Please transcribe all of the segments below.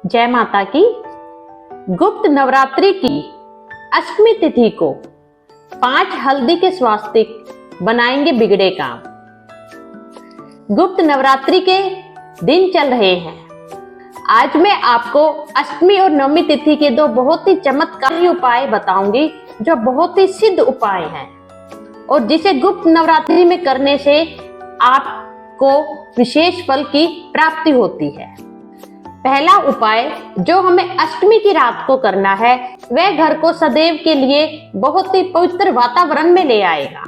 जय माता की। गुप्त नवरात्रि की अष्टमी तिथि को 5 हल्दी के स्वास्तिक बनाएंगे बिगड़े काम। गुप्त नवरात्रि के दिन चल रहे हैं। आज मैं आपको अष्टमी और नवमी तिथि के 2 बहुत ही चमत्कारी उपाय बताऊंगी जो बहुत ही सिद्ध उपाय हैं और जिसे गुप्त नवरात्रि में करने से आपको विशेष फल की प्राप्ति होती है। पहला उपाय जो हमें अष्टमी की रात को करना है वह घर को सदैव के लिए बहुत ही पवित्र वातावरण में ले आएगा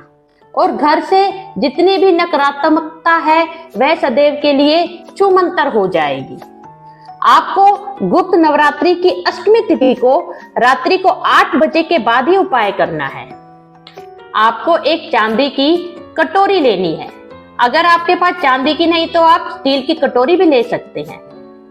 और घर से जितनी भी नकारात्मकता है वह सदैव के लिए छूमंतर हो जाएगी। आपको गुप्त नवरात्रि की अष्टमी तिथि को रात्रि को 8 बजे के बाद ही उपाय करना है। आपको एक चांदी की कटोरी लेनी है। अगर आपके पास चांदी की नहीं तो आप स्टील की कटोरी भी ले सकते हैं।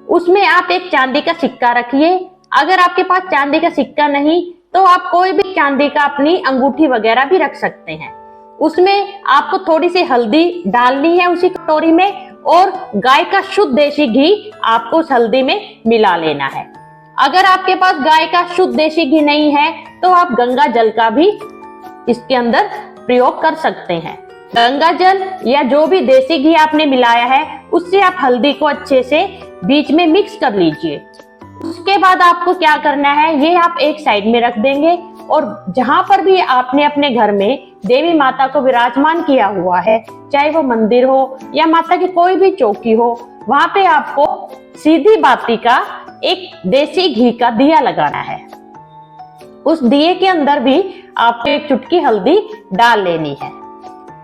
उसमें आप एक चांदी का सिक्का रखिए। अगर आपके पास चांदी का सिक्का नहीं तो आप कोई भी चांदी का अपनी अंगूठी वगैरह भी रख सकते हैं। उसमें आपको थोड़ी सी हल्दी डालनी है उसी कटोरी में और गाय का शुद्ध देसी घी आपको उस हल्दी में मिला लेना है। अगर आपके पास गाय का शुद्ध देसी घी नहीं है तो आप गंगा जल का भी इसके अंदर प्रयोग कर सकते हैं। गंगा जल या जो भी देसी घी आपने मिलाया है उससे आप हल्दी को अच्छे से बीच में मिक्स कर लीजिए। उसके बाद आपको क्या करना है, ये आप एक साइड में रख देंगे और जहां पर भी आपने अपने घर में देवी माता को विराजमान किया हुआ है, चाहे वो मंदिर हो या माता की कोई भी चौकी हो, वहां पे आपको सीधी बाती का एक देसी घी का दिया लगाना है। उस दिए के अंदर भी आपको एक चुटकी हल्दी डाल लेनी है।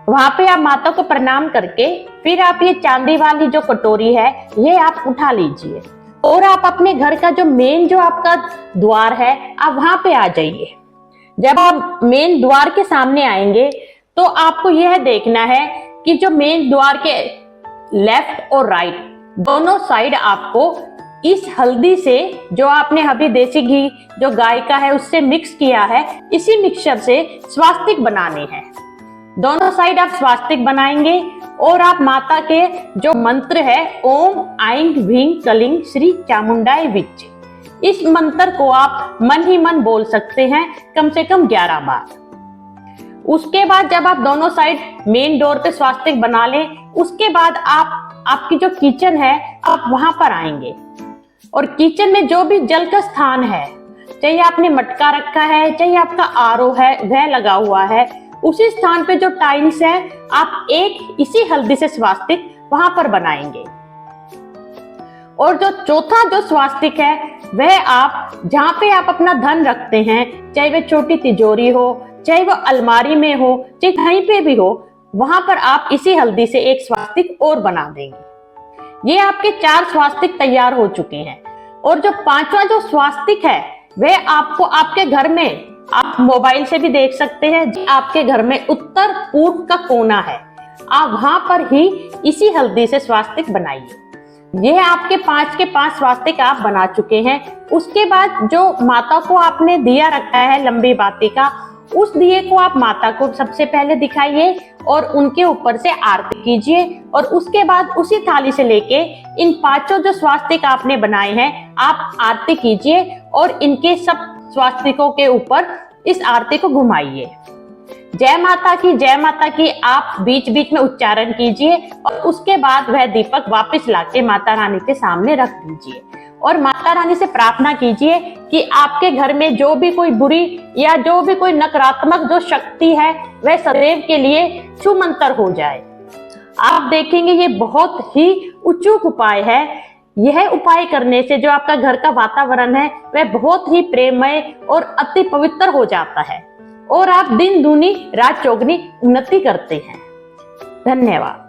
वहां पे आप माता को प्रणाम करके फिर आप ये चांदी वाली जो कटोरी है ये आप उठा लीजिए और आप अपने घर का जो मेन जो आपका द्वार है आप वहां पे आ जाइए। जब आप मेन द्वार के सामने आएंगे तो आपको यह देखना है कि जो मेन द्वार के लेफ्ट और राइट दोनों साइड आपको इस हल्दी से जो आपने अभी देसी घी जो गाय का है उससे मिक्स किया है, इसी मिक्सचर से स्वास्तिक बनाने हैं। दोनों साइड आप स्वास्तिक बनाएंगे और आप माता के जो मंत्र है ओम ऐं ह्रीं क्लीं श्री चामुंडाय विच, इस मंत्र को आप मन ही मन बोल सकते हैं कम से कम 11 बार। उसके बाद जब आप दोनों साइड मेन डोर पे स्वास्तिक बना लें, उसके बाद आप आपकी जो किचन है आप वहां पर आएंगे और किचन में जो भी जल का स्थान है, चाहे आपने मटका रखा है चाहे आपका आरओ है वह लगा हुआ है, उसी स्थान पे जो टाइल्स है आप एक इसी हल्दी से स्वास्तिक वहां पर बनाएंगे। और जो चौथा जो स्वास्तिक है वह आप जहां पे आप अपना धन रखते हैं, चाहे वह छोटी तिजोरी हो, चाहे वो अलमारी में हो, चाहे कहीं पे भी हो, वहां पर आप इसी हल्दी से एक स्वास्तिक और बना देंगे। ये आपके 4 स्वास्तिक तैयार हो चुके हैं। और जो 5वां जो स्वास्तिक है वह आपको आपके घर में आप मोबाइल से भी देख सकते हैं। आपके घर में उत्तर पूर्व का कोना है, आप वहां पर ही इसी हल्दी से स्वास्तिक बनाइए। यह आपके 5 के 5 स्वास्तिक आप बना चुके हैं। उसके बाद जो माता को आपने दिया रखा है लंबी बाती का, उस दिए को आप माता को सबसे पहले दिखाइए और उनके ऊपर से आरती कीजिए और उसके बाद उसी थाली से लेके इन 5 जो स्वास्तिक आपने बनाए हैं आप आरती कीजिए और इनके सब स्वास्तिकों के ऊपर इस आरती को घुमाइए। जय माता की आप बीच बीच में उच्चारण कीजिए और उसके बाद वह दीपक वापस लाके माता रानी के सामने रख दीजिए और माता रानी से प्रार्थना कीजिए कि आपके घर में जो भी कोई बुरी या जो भी कोई नकारात्मक जो शक्ति है वह सदैव के लिए छूमंतर हो जाए। आप देखेंगे ये बहुत ही अचूक उपाय है। यह उपाय करने से जो आपका घर का वातावरण है वह बहुत ही प्रेममय और अति पवित्र हो जाता है और आप दिन दूनी रात चौगनी उन्नति करते हैं। धन्यवाद।